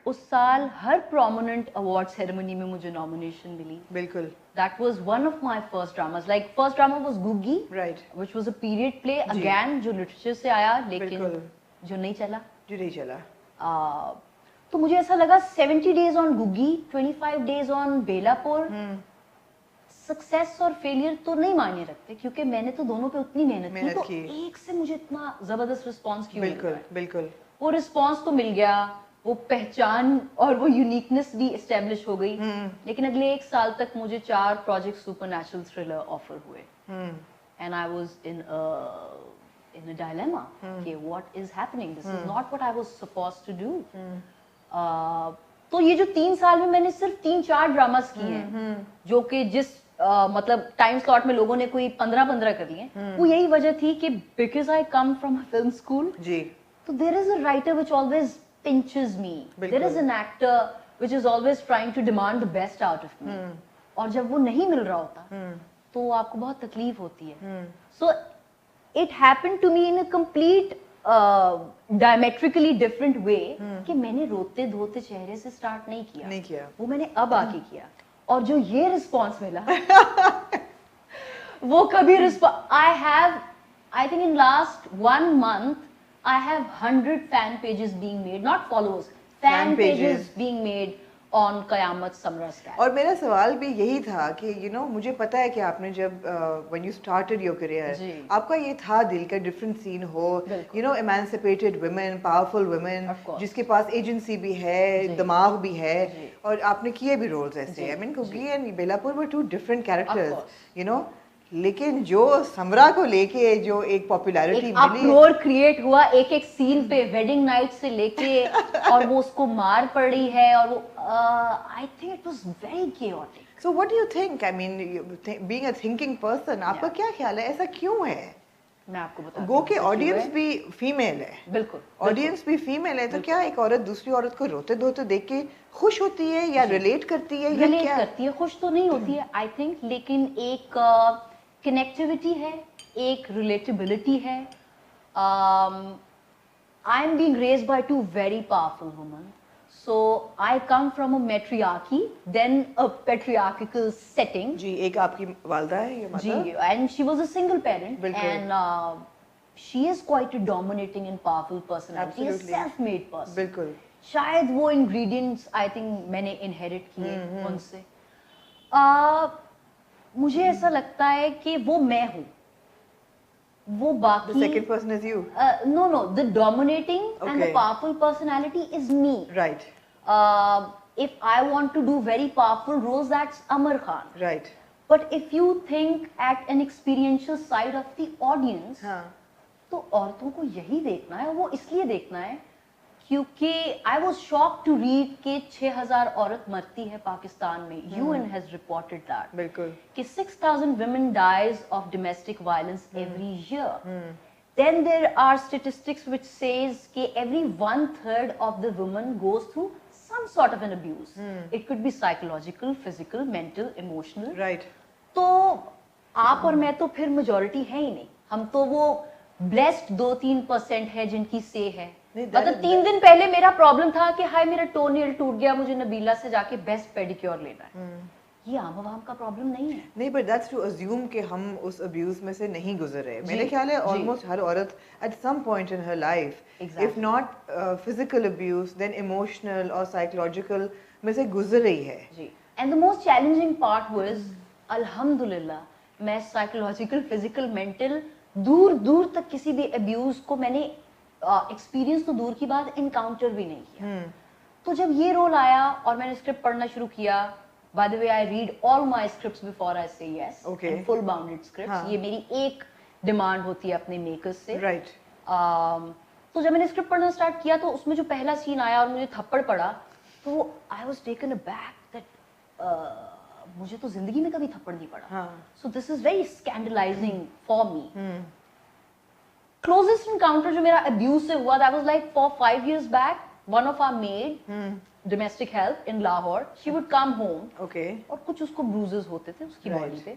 उस साल हर prominent award ceremony में मुझे nomination मिली. बिल्कुल. That was one of my first dramas. Like first drama was Googie, right, which was a period play again, जो literature से आया, लेकिन जो नहीं चला. तो मुझे ऐसा लगा 70 days on Googie, 25 days on Belapur. Success और फेलियर तो नहीं मायने रखते, क्योंकि मैंने तो दोनों पे उतनी मेहनत की, तो एक से मुझे इतना जबरदस्त रिस्पांस क्यों? बिल्कुल. वो रिस्पांस तो मिल गया, वो पहचान और वो यूनिकनेस भी एस्टेब्लिश हो गई. लेकिन अगले 1 साल तक मुझे 4 प्रोजेक्ट सुपरनैचुरल थ्रिलर ऑफर हुए. And I was in a dilemma कि what is happening, this is not what I was supposed to do. तो ये जो 3 साल में मैंने सिर्फ 3-4 ड्रामास किए हैं, जो कि जिस मतलब टाइम स्लॉट में लोगों ने कोई 15 कर लिए, वो यही वजह थी कि because I come from a film school, तो there is a writer which always pinches me. There is an actor which is always trying to demand the best out of me. और जब वो नहीं मिल रहा होता, तो आपको बहुत तकलीफ होती है. So it happened to me in a complete diametrically different way कि मैंने रोते धोते चेहरे से स्टार्ट नहीं किया. वो मैंने अब आके किया. और जो ये रिस्पॉन्स मिला वो कभी I think in last 1 month I have 100 fan pages being made, not followers, fan pages being made on Qayamat Samra's cat. और मेरा सवाल भी यही था कि मुझे पता है कि आपने जब when you started your career, आपका ये था दिल का डिफरेंट सीन हो, emancipated women, powerful women, जिसके पास एजेंसी भी है, दिमाग भी है, और आपने किए भी रोल्स ऐसे. I mean, Googie and Belapur were 2 different characters, लेकिन जो समरा को लेके जो एक पॉपुलैरिटी मिली, अपरोर क्रिएट हुआ एक सीन पे, वेडिंग नाइट से लेके और वो उसको मार पड़ी है, और वो I think it was very chaotic. So what do you think? I mean, being a thinking person, आपका क्या ख्याल है, ऐसा क्यों है? मैं आपको बताती हूं. गो के ऑडियंस भी फीमेल है. बिल्कुल, ऑडियंस भी फीमेल है, तो क्या एक औरत दूसरी औरत को रोते धोते देख के खुश होती है या रिलेट करती है, या क्या करती है? खुश तो नहीं होती है आई थिंक, लेकिन एक कनेक्टिविटी है, एक रिलेटेबिलिटी है. I am being raised by 2 very powerful women, so I come from a matriarchy, then a patriarchical setting. जी, एक आपकी वालिदा है ये जी, and she was a single parent, and she is quite a dominating and powerful personality, a self made person. बिल्कुल. शायद वो इंग्रेडिएंट्स आई थिंक मैंने इनहेरिट किए उनसे. मुझे ऐसा लगता है कि वो मैं हूँ, वो बाकी the second person is you. No, the dominating and the powerful personality is me. Right. If I want to do very powerful roles, that's Amar Khan. Right. But if you think at an experiential side of the audience, तो औरतों को यही देखना है, वो इसलिए देखना है क्योंकि I was shocked to read कि 6000 औरत मरती है पाकिस्तान में. UN has reported that. बिल्कुल. कि 6000 women dies of domestic violence every year. Then there are statistics which says कि every 1/3 of the women goes through some sort of an abuse. It could be psychological, physical, mental, emotional. Right. तो आप और मैं तो फिर majority है ही नहीं. हम तो वो blessed 2-3% है जिनकी say है. मतलब 3 दिन पहले मेरा प्रॉब्लम था कि हाय मेरा टोनील टूट गया, मुझे नबीला से जाके बेस्ट पेडिक्योर लेना है. ये आम आवाम का प्रॉब्लम नहीं है. नहीं, बट दैट्स टू अज्यूम कि हम उस अब्यूज में से नहीं गुजरे. मेरे ख्याल है ऑलमोस्ट हर औरत at some point in her life, if not physical abuse, then emotional और साइकोलॉजिकल में से गुजर रही है. जी. And the most challenging part was अल्हम्दुलिल्लाह मैं साइकोलॉजिकल, फिजिकल, मेंटल दूर तक किसी भी अब्यूज को मैंने एक्सपीरियंस तो दूर की बात, इनकाउंटर भी नहीं किया. तो जब ये रोल आया और मैंने स्क्रिप्ट पढ़ना शुरू किया, by the way I read all my scripts before I say yes, and full bounded scripts. ये मेरी एक डिमांड होती है अपने मेकर्स से. राइट. तो जब मैंने स्क्रिप्ट पढ़ना स्टार्ट किया तो उसमें जो पहला सीन आया और मुझे थप्पड़ पड़ा, तो I was taken aback that मुझे तो जिंदगी में कभी थप्पड़ नहीं पड़ा. So this is very scandalising for me. Closest encounter जो मेरा abuse से हुआ, that was like 4-5 years back. One of our maid, domestic help in Lahore, she would come home. Okay. और कुछ उसको bruises होते थे उसकी बॉडी पे.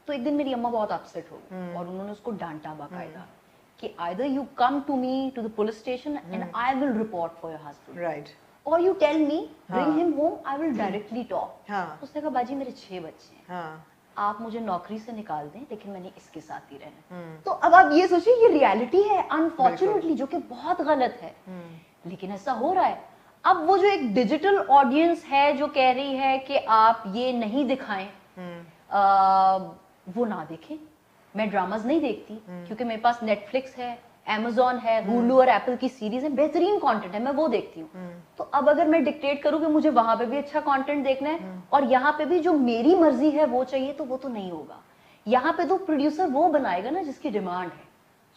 तो एक दिन मेरी अम्मा बहुत upset हो गई और उन्होंने उसको डांटा बाकायदा कि either you come to me to the police station and I will report for your husband. Right. or you tell me bring him home, I will directly talk. उसने कहा बाजी मेरे 6 बच्चे हैं, आप मुझे नौकरी से निकाल दें लेकिन मैंने इसके साथ ही रहना. तो अब आप ये सोचिए ये रियलिटी है अनफॉर्चुनेटली, जो कि बहुत गलत है, लेकिन ऐसा हो रहा है. अब वो जो एक डिजिटल ऑडियंस है जो कह रही है कि आप ये नहीं दिखाएं, वो ना देखें. मैं ड्रामाज नहीं देखती क्योंकि मेरे पास नेटफ्लिक्स है, Amazon है, Hulu और Apple की सीरीज है, बेहतरीन कंटेंट है, मैं वो देखती हूँ. तो अब अगर मैं डिक्टेट करूँ कि मुझे वहां पे भी अच्छा कंटेंट देखना है और यहाँ पे भी जो मेरी मर्जी है वो चाहिए, तो वो तो नहीं होगा. यहाँ पे तो प्रोड्यूसर वो बनाएगा ना जिसकी डिमांड है,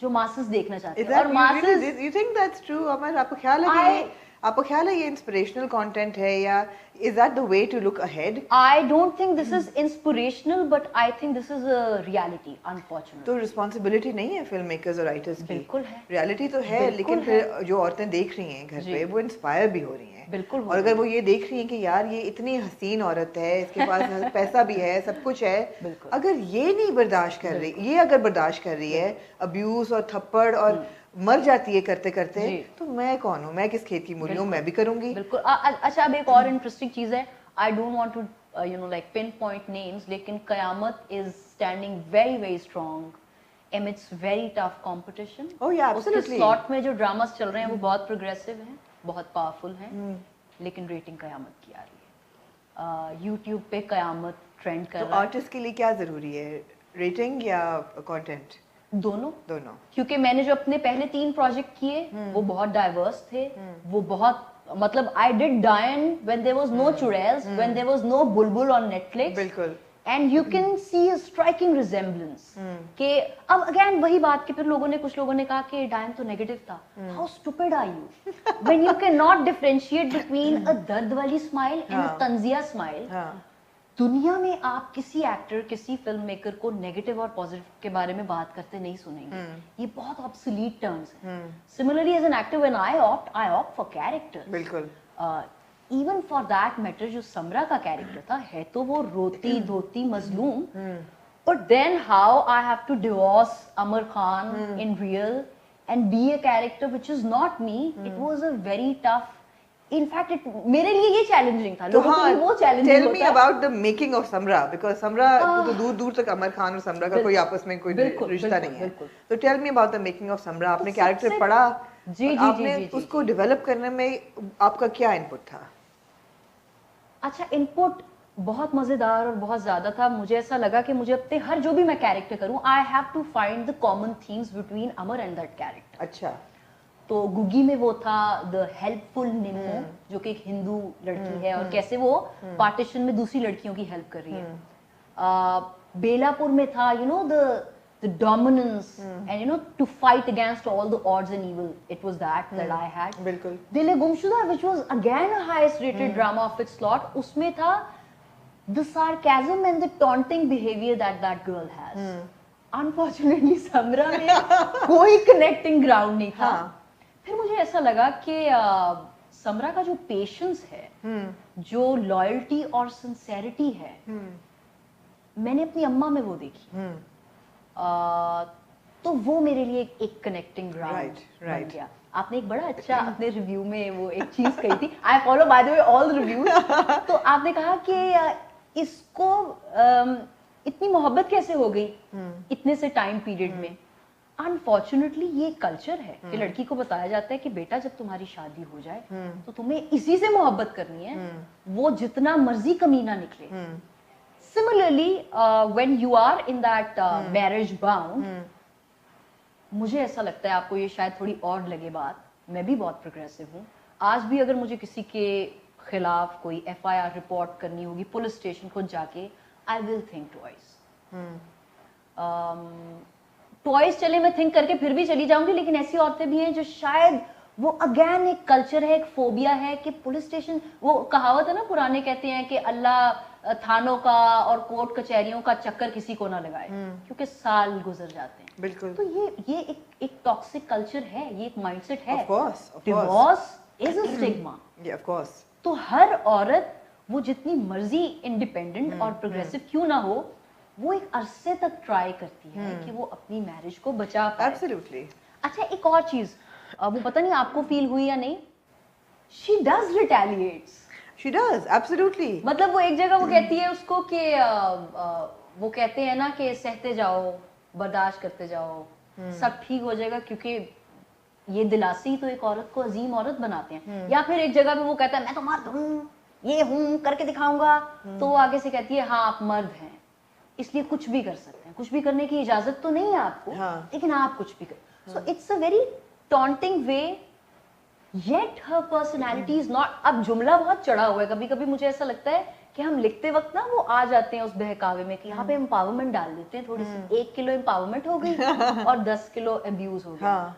जो मासेस देखना चाहते हैं. और masses, you think that's true, अमर? आपको ख्याल है ये इंस्पिरेशनल कंटेंट है या is that the way to look ahead? I don't think this is inspirational, but I think this is a reality, unfortunately. तो रिस्पॉन्सिबिलिटी नहीं है फिल्म मेकर्स और राइटर्स की? बिल्कुल है, रियलिटी तो है, लेकिन फिर जो औरतें देख रही हैं घर पे वो इंस्पायर भी हो रही हैं. बिल्कुल. और अगर वो ये देख रही हैं कि यार ये इतनी हसीन औरत है, इसके पास पैसा भी है, सब कुछ है, अगर ये नहीं बर्दाश्त कर रही, ये अगर बर्दाश्त कर रही है अब्यूज और थप्पड़ और मर जाती है करते करते, तो मैं कौन हूँ, मैं किस खेत की मूली हूँ, मैं भी करूंगी. बिल्कुल. अच्छा, अब एक और इंटरेस्टिंग चीज है, I don't want to you know like pinpoint names, लेकिन Qayamat is standing very very strong amidst very tough competition. Oh yeah absolutely. उसके स्लॉट में जो ड्रामास चल रहे हैं वो बहुत प्रोग्रेसिव हैं, बहुत पावरफुल हैं, लेकिन रेटिंग कयामत की आ रही है. यूट्यूब पे कयामत ट्रेंड कर रहा है. तो आर्टिस्ट के लिए क्या जरूरी है, रेटिंग या कंटेंट? दोनों. क्योंकि मैंने जो अपने पहले 3 प्रोजेक्ट किए वो बहुत डाइवर्स थे, वो बहुत, मतलब I did Diane when there was no Churels, when there was no Bulbul on Netflix. बिल्कुल. And you can see a striking resemblance. कि अब again वही बात कि फिर कुछ लोगों ने कहा कि Diane तो नेगेटिव था. How stupid are you? When you cannot differentiate between a दर्द वाली smile and a तंजिया smile. दुनिया में आप किसी एक्टर, किसी फिल्म मेकर को नेगेटिव और पॉजिटिव के बारे में बात करते नहीं सुनेंगे. ये बहुत ऑब्सोलीट टर्म्स हैं. Similarly as an actor when I opt for characters. बिल्कुल. इवन फॉर दैट मैटर जो समरा का कैरेक्टर था, है तो वो रोती धोती मजलूम, but then how I have to divorce Amar Khan in real and be a character which is not me. It was a very tough. In fact, मेरे लिए ये चैलेंजिंग था. लोगों के लिए वो चैलेंजिंग होता है. Tell me about the making of Samra, because Samra तो दूर तक अमर खान और समरा का कोई आपस में कोई रिश्ता नहीं है. तो tell me about the making of Samra. आपने कैरेक्टर पढ़ा, आपने उसको डेवलप करने में आपका क्या इनपुट था? अच्छा, इनपुट बहुत मजेदार और बहुत ज्यादा था. मुझे ऐसा लगा कि मुझे अपने हर जो भी मैं कैरेक्टर करूं, I have to find the common themes between Amar and that character. अच्छा. तो गुगी में वो था द हेल्पफुल निम्फो, जो कि एक हिंदू लड़की है और कैसे वो पार्टीशन में दूसरी लड़कियों की हेल्प कर रही है. बेलापुर में था you know the dominance and you know to fight against all the odds and evil. It was that I had. बिल्कुल. Dil Gumshuda which was again a highest rated drama of its slot. उसमें था the sarcasm and the taunting behaviour that girl has. Unfortunately Samra में कोई connecting ground नहीं था. फिर मुझे ऐसा लगा कि समरा का जो पेशेंस है, जो लॉयल्टी और सिंसेरिटी है, मैंने अपनी अम्मा में वो देखी. तो वो मेरे लिए एक कनेक्टिंग ग्राउंड बन गया. आपने एक बड़ा अच्छा अपने रिव्यू में वो एक चीज कही थी. I follow by the way all the reviews. तो आपने कहा कि इसको इतनी मोहब्बत कैसे हो गई इतने से टाइम पीरियड में. अनफॉर्चुनेटली ये कल्चर है कि लड़की को बताया जाता है कि बेटा जब तुम्हारी शादी हो जाए तो तुम्हें इसी से मोहब्बत करनी है, वो जितना मर्जी कमीना निकले. Similarly when you are in that marriage bound, मुझे ऐसा लगता है, आपको ये शायद थोड़ी और लगे बात, मैं भी बहुत प्रोग्रेसिव हूँ. आज भी अगर मुझे किसी के खिलाफ कोई FIR रिपोर्ट करनी होगी पुलिस स्टेशन खुद जाके, आई विल थिंक ट्वाइस. चले मैं थिंक करके फिर भी चली जाऊंगी, लेकिन ऐसी औरतें भी हैं जो शायद वो अगेन एक कल्चर है, एक फोबिया है कि पुलिस स्टेशन, वो कहावत है ना, पुराने कहते हैं कि अल्लाह थानों का और कोर्ट कचहरियों का चक्कर किसी को ना लगाए, क्योंकि साल गुजर जाते हैं. बिल्कुल. तो ये एक टॉक्सिक कल्चर है, ये एक माइंडसेट है. Divorce is a stigma. Of course. तो हर औरत वो जितनी मर्जी इंडिपेंडेंट और प्रोग्रेसिव क्यों ना हो, वो एक अरसे तक ट्राई करती है कि वो अपनी मैरिज को बचा पाए. Absolutely. अच्छा, एक और चीज, वो पता नहीं आपको फील हुई या नहीं, she does retaliates. She does, absolutely. मतलब वो एक जगह वो कहती है उसको कि वो कहते हैं ना कि सहते जाओ, बर्दाश्त करते जाओ, सब ठीक हो जाएगा, क्योंकि ये दिलासी तो एक औरत को अजीम औरत बनाते हैं. या फिर एक जगह पे वो कहता है मैं तो मर्द हूँ, ये हूँ, करके दिखाऊंगा. तो वो आगे से कहती है हाँ आप मर्द हैं, इसलिए कुछ भी कर सकते हैं, कुछ भी करने की इजाजत तो नहीं है आपको, लेकिन आप कुछ भी कर. So it's a very taunting way, yet her personality is not. अब जुमला बहुत चढ़ा हुआ है, कभी कभी मुझे ऐसा लगता है कि हम लिखते वक्त ना वो आ जाते हैं उस बहकावे में कि यहाँ पे एम्पावरमेंट डाल देते हैं थोड़ी सी, 1 किलो एम्पावरमेंट हो गई और 10 किलो अब्यूज हो गया.